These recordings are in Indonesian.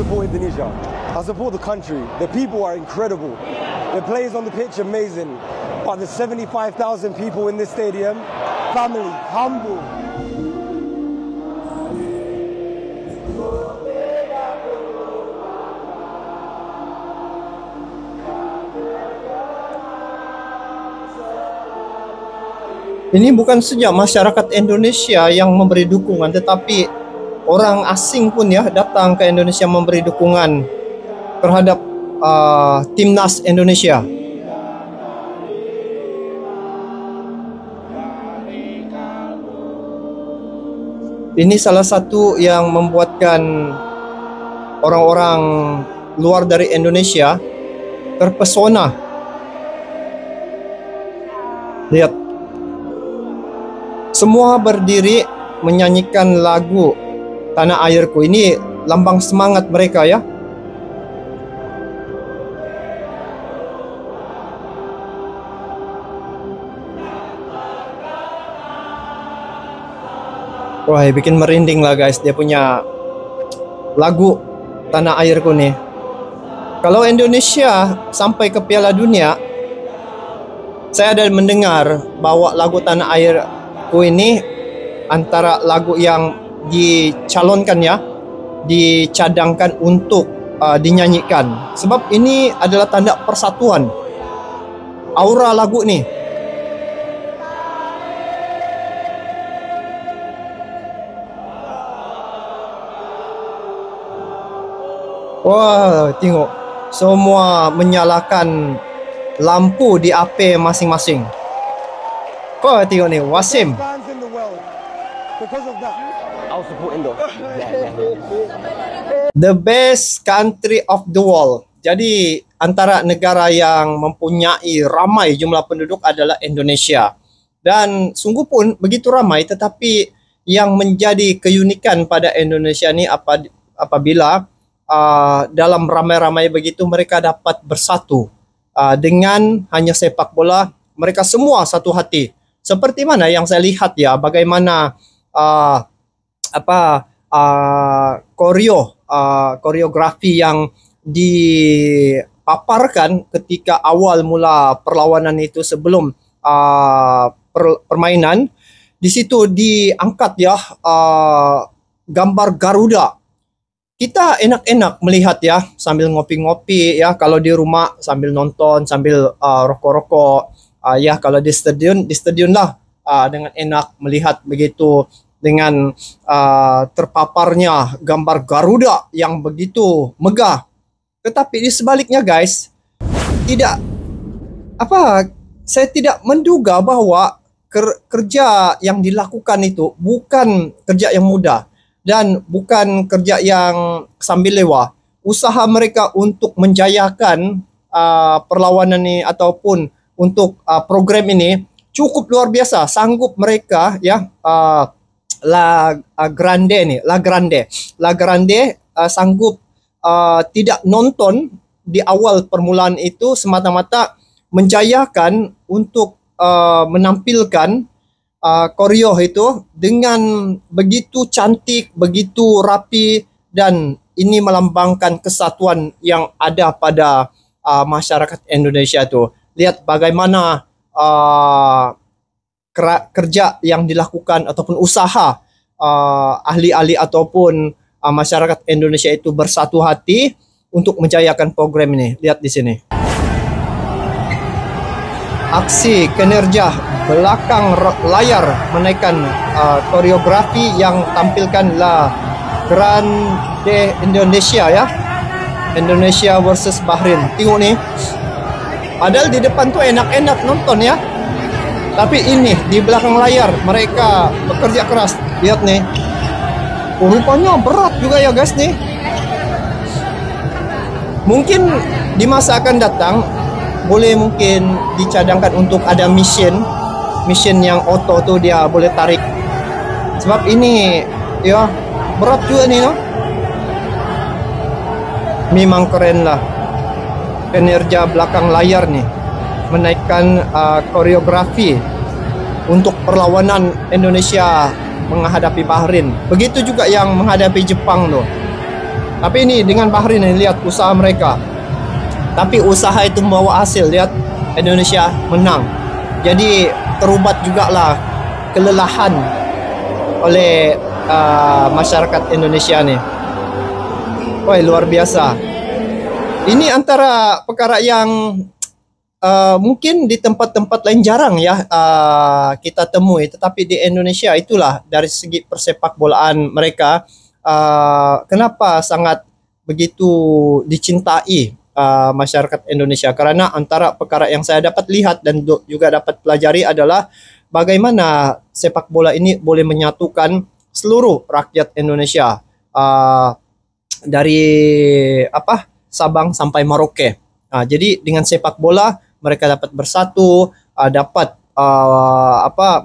support Indonesia. I support the country. The people are incredible. The players on the pitch amazing. But the 75,000 people in this stadium, family, humble. Ini bukan saja masyarakat Indonesia yang memberi dukungan, tetapi orang asing pun ya datang ke Indonesia memberi dukungan terhadap timnas Indonesia. Ini salah satu yang membuatkan orang-orang luar dari Indonesia terpesona. Lihat. Semua berdiri menyanyikan lagu Tanah Airku. Ini lambang semangat mereka ya. Wah, bikin merinding lah guys. Dia punya lagu Tanah Airku nih. Kalau Indonesia sampai ke Piala Dunia, saya ada mendengar bahwa lagu Tanah Airku ini antara lagu yang dicalonkan ya, dicadangkan untuk dinyanyikan. Sebab ini adalah tanda persatuan. Aura lagu nih. Wah, tengok. Semua menyalakan lampu di AP masing-masing. Kau tengok ni, Wasim. I'll support Indo. The best country of the world. Jadi antara negara yang mempunyai ramai jumlah penduduk adalah Indonesia. Dan sungguh pun begitu ramai, tetapi yang menjadi keunikan pada Indonesia ni apabila dalam ramai-ramai begitu mereka dapat bersatu dengan hanya sepak bola, mereka semua satu hati. Seperti mana yang saya lihat ya, bagaimana koreografi yang dipaparkan ketika awal mula perlawanan itu sebelum permainan. Di situ diangkat ya gambar Garuda. Kita enak-enak melihat ya sambil ngopi-ngopi ya, kalau di rumah sambil nonton, sambil rokok-rokok. Ya kalau di stadion lah dengan enak melihat begitu dengan terpaparnya gambar Garuda yang begitu megah. Tetapi di sebaliknya guys, saya tidak menduga bahwa kerja yang dilakukan itu bukan kerja yang mudah dan bukan kerja yang sambil lewat. Usaha mereka untuk menjayakan perlawanan ini ataupun untuk program ini cukup luar biasa. Sanggup mereka ya La Grande sanggup tidak nonton di awal permulaan itu semata-mata menjayakan untuk menampilkan koreo itu dengan begitu cantik, begitu rapi, dan ini melambangkan kesatuan yang ada pada masyarakat Indonesia itu. Lihat bagaimana kerja yang dilakukan ataupun usaha ahli-ahli ataupun masyarakat Indonesia itu bersatu hati untuk menjayakan program ini. Lihat di sini. Aksi kinerja belakang layar menaikkan koreografi yang tampilkan La Grande Indonesia ya. Indonesia versus Bahrain. Tengok nih. Padahal di depan tuh enak-enak nonton ya. Tapi ini di belakang layar mereka bekerja keras. Lihat nih. Rupanya berat juga ya guys nih. Mungkin di masa akan datang boleh mungkin dicadangkan untuk ada mesin yang auto tuh dia boleh tarik. Sebab ini ya berat juga nih no. Memang keren lah. Kinerja belakang layar nih menaikkan koreografi untuk perlawanan Indonesia menghadapi Bahrain. Begitu juga yang menghadapi Jepang loh. Tapi ini dengan Bahrain ini, lihat usaha mereka. Tapi usaha itu membawa hasil. Lihat, Indonesia menang. Jadi terubat juga lah kelelahan oleh masyarakat Indonesia nih. Wah, luar biasa. Ini antara perkara yang mungkin di tempat-tempat lain jarang ya kita temui, tetapi di Indonesia itulah dari segi persepak bolaan mereka kenapa sangat begitu dicintai masyarakat Indonesia, karena antara perkara yang saya dapat lihat dan juga dapat pelajari adalah bagaimana sepak bola ini boleh menyatukan seluruh rakyat Indonesia dari Sabang sampai Merauke. Jadi dengan sepak bola mereka dapat bersatu, dapat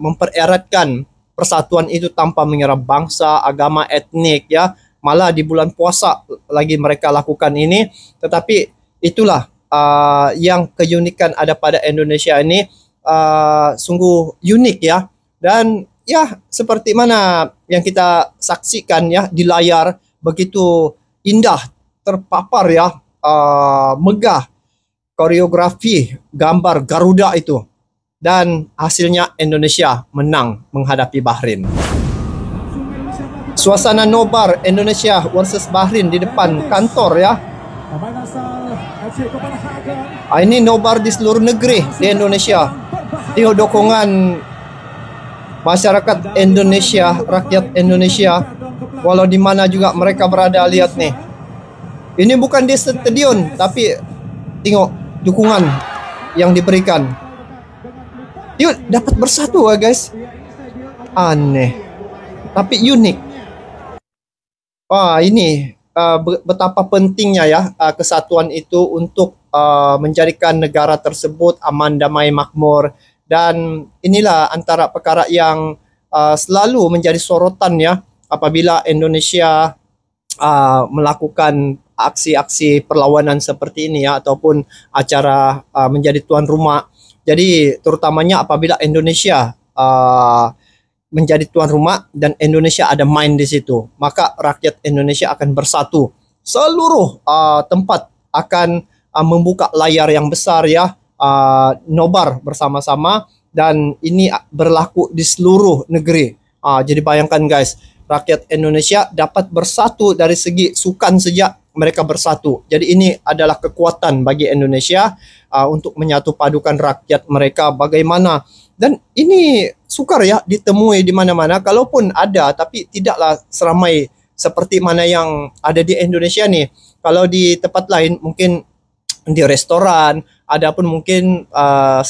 mempereratkan persatuan itu tanpa mengira bangsa, agama, etnik ya. Malah di bulan puasa lagi mereka lakukan ini. Tetapi itulah yang keunikan ada pada Indonesia ini, sungguh unik ya. Dan ya seperti mana yang kita saksikan ya di layar, begitu indah terpapar ya, megah koreografi gambar Garuda itu, dan hasilnya Indonesia menang menghadapi Bahrain. Suasana nobar Indonesia versus Bahrain di depan kantor ya. Ini nobar di seluruh negeri di Indonesia. Tengok dukungan masyarakat Indonesia, rakyat Indonesia, walau di mana juga mereka berada. Lihat nih, ini bukan di stadion, tapi tengok dukungan yang diberikan. Yuk, dapat bersatu ya guys. Aneh, tapi unik. Wah, ini betapa pentingnya ya kesatuan itu untuk menjadikan negara tersebut aman, damai, makmur. Dan inilah antara perkara yang selalu menjadi sorotan ya apabila Indonesia melakukan aksi-aksi perlawanan seperti ini ya, ataupun acara menjadi tuan rumah. Jadi terutamanya apabila Indonesia menjadi tuan rumah dan Indonesia ada main di situ, maka rakyat Indonesia akan bersatu. Seluruh tempat akan membuka layar yang besar ya, nobar bersama-sama, dan ini berlaku di seluruh negeri. Jadi bayangkan guys, rakyat Indonesia dapat bersatu dari segi sukan sejak mereka bersatu. Jadi ini adalah kekuatan bagi Indonesia untuk menyatu padukan rakyat mereka. Bagaimana, dan ini sukar ya ditemui di mana-mana. Kalaupun ada, tapi tidaklah seramai seperti mana yang ada di Indonesia nih. Kalau di tempat lain mungkin di restoran, ada pun mungkin 1-2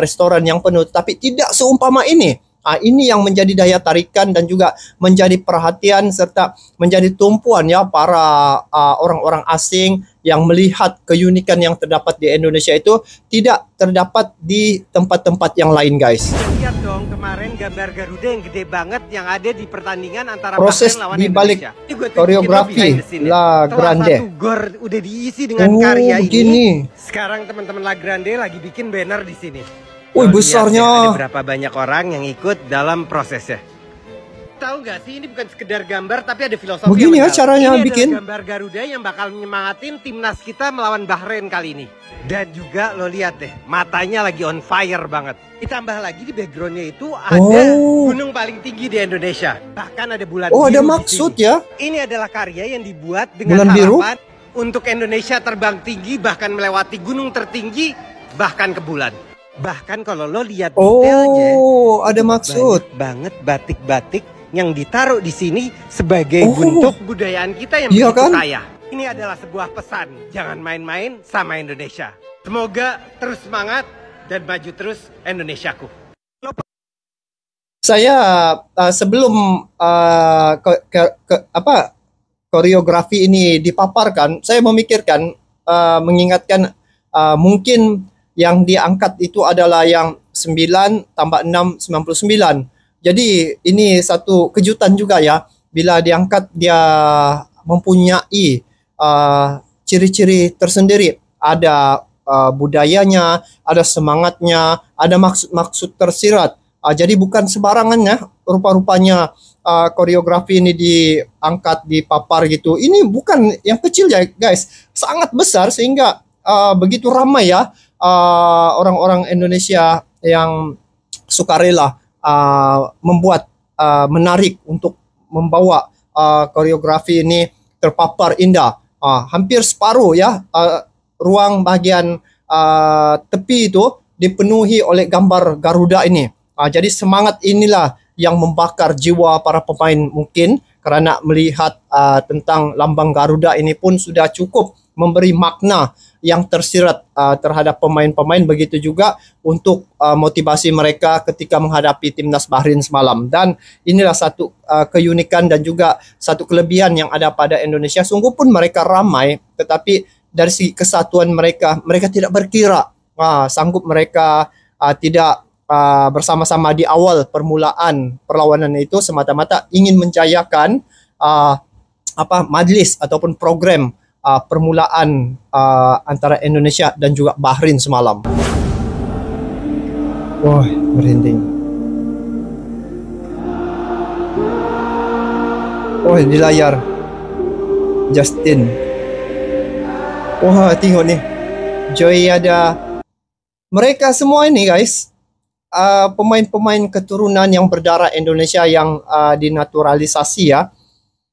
restoran yang penuh, tapi tidak seumpama ini. Ini yang menjadi daya tarikan dan juga menjadi perhatian serta menjadi tumpuan ya para orang-orang asing yang melihat keunikan yang terdapat di Indonesia itu tidak terdapat di tempat-tempat yang lain guys. Lihat dong kemarin gambar Garuda yang gede banget yang ada di pertandingan antara proses Bahrain lawan di balik Indonesia. koreografi La Grande. Satu gor udah diisi dengan karya begini. ini. Sekarang teman-teman La Grande lagi bikin banner di sini. Wih, besarnya. Ada berapa banyak orang yang ikut dalam prosesnya. Tahu nggak sih, ini bukan sekedar gambar tapi ada filosofi. Begini yang ya caranya ini bikin. gambar Garuda yang bakal menyemangatin timnas kita melawan Bahrain kali ini. Dan juga lo lihat deh, matanya lagi on fire banget. Ditambah lagi di backgroundnya itu ada gunung paling tinggi di Indonesia. Bahkan ada bulan biru. Oh, ada maksud ya. Ini adalah karya yang dibuat dengan bulan harapan untuk Indonesia terbang tinggi, bahkan melewati gunung tertinggi, bahkan ke bulan. Bahkan kalau lo lihat detailnya, ada maksud banget batik-batik yang ditaruh di sini sebagai bentuk budayaan kita yang begitu kaya. Ini adalah sebuah pesan, jangan main-main sama Indonesia. Semoga terus semangat dan maju terus Indonesiaku. Saya sebelum koreografi ini dipaparkan, saya memikirkan, mengingatkan mungkin yang diangkat itu adalah yang 9 tambah 6, 99. Jadi ini satu kejutan juga ya. Bila diangkat dia mempunyai ciri-ciri tersendiri. Ada budayanya, ada semangatnya, ada maksud-maksud tersirat. Jadi bukan sembarangan ya rupa-rupanya koreografi ini diangkat, dipapar gitu. Ini bukan yang kecil ya guys, sangat besar sehingga begitu ramai ya orang-orang Indonesia yang sukarela membuat menarik untuk membawa koreografi ini terpapar indah. Hampir separuh ya ruang bagian tepi itu dipenuhi oleh gambar Garuda ini. Jadi semangat inilah yang membakar jiwa para pemain mungkin, karena melihat tentang lambang Garuda ini pun sudah cukup memberi makna yang tersirat terhadap pemain-pemain, begitu juga untuk motivasi mereka ketika menghadapi timnas Bahrain semalam. Dan inilah satu keunikan dan juga satu kelebihan yang ada pada Indonesia. Sungguh pun mereka ramai, tetapi dari segi kesatuan mereka tidak berkira sanggup mereka tidak bersama-sama di awal permulaan perlawanan itu semata-mata ingin menjayakan majlis ataupun program permulaan antara Indonesia dan juga Bahrain semalam. Wah, merinding. Oh, di layar Justin. Wah, tengok nih. Joy ada. Mereka semua ini guys, pemain-pemain keturunan yang berdarah Indonesia yang dinaturalisasi ya.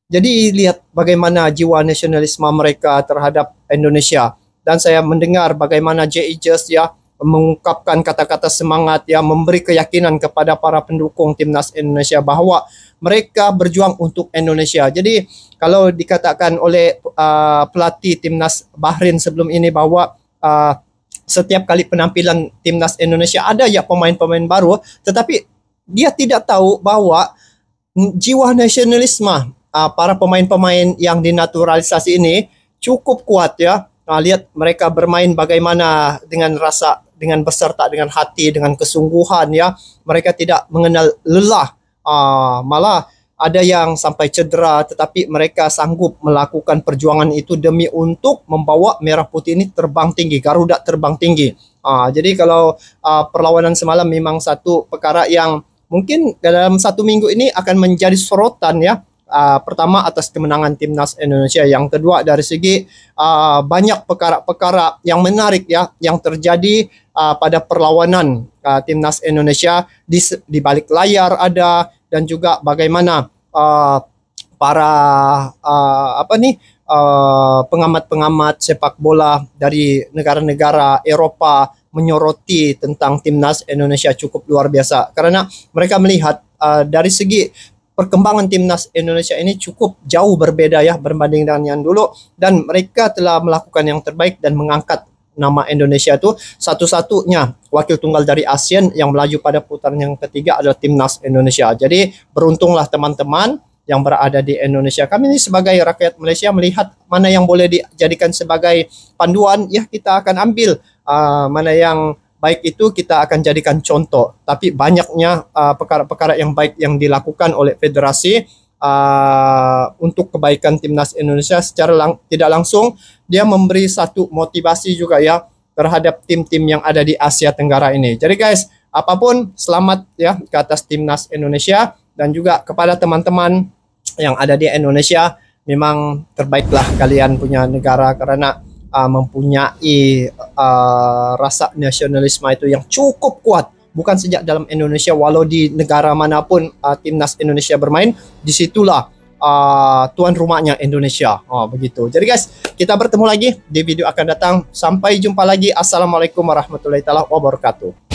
Jadi lihat bagaimana jiwa nasionalisme mereka terhadap Indonesia. Dan saya mendengar bagaimana J.E.Just ya mengungkapkan kata-kata semangat ya, memberi keyakinan kepada para pendukung timnas Indonesia bahwa mereka berjuang untuk Indonesia. Jadi kalau dikatakan oleh pelatih timnas Bahrain sebelum ini bahwa setiap kali penampilan timnas Indonesia ada ya pemain-pemain baru, tetapi dia tidak tahu bahwa jiwa nasionalisme para pemain-pemain yang dinaturalisasi ini cukup kuat ya. Lihat mereka bermain bagaimana dengan rasa, dengan beserta, dengan hati, dengan kesungguhan ya. Mereka tidak mengenal lelah, malah ada yang sampai cedera, tetapi mereka sanggup melakukan perjuangan itu demi untuk membawa Merah Putih ini terbang tinggi, Garuda terbang tinggi. Jadi kalau perlawanan semalam memang satu perkara yang mungkin dalam satu minggu ini akan menjadi sorotan ya. Pertama atas kemenangan timnas Indonesia, yang kedua dari segi banyak perkara-perkara yang menarik ya yang terjadi pada perlawanan timnas Indonesia di balik layar ada, dan juga bagaimana para pengamat-pengamat sepak bola dari negara-negara Eropa menyoroti tentang timnas Indonesia cukup luar biasa, karena mereka melihat dari segi perkembangan timnas Indonesia ini cukup jauh berbeda ya berbanding dengan yang dulu, dan mereka telah melakukan yang terbaik dan mengangkat nama Indonesia itu satu-satunya wakil tunggal dari ASEAN yang melaju pada putaran yang ketiga adalah timnas Indonesia. Jadi beruntunglah teman-teman yang berada di Indonesia. Kami ini sebagai rakyat Malaysia melihat mana yang boleh dijadikan sebagai panduan, ya kita akan ambil mana yang baik itu kita akan jadikan contoh. Tapi banyaknya perkara-perkara yang baik yang dilakukan oleh federasi untuk kebaikan timnas Indonesia secara tidak langsung, dia memberi satu motivasi juga ya terhadap tim-tim yang ada di Asia Tenggara ini. Jadi guys, apapun selamat ya ke atas timnas Indonesia, dan juga kepada teman-teman yang ada di Indonesia, memang terbaiklah kalian punya negara karena mempunyai rasa nasionalisme itu yang cukup kuat, bukan sejak dalam Indonesia, walau di negara manapun timnas Indonesia bermain, disitulah tuan rumahnya Indonesia. Begitu. Jadi guys, kita bertemu lagi di video akan datang. Sampai jumpa lagi. Assalamualaikum warahmatullahi wabarakatuh.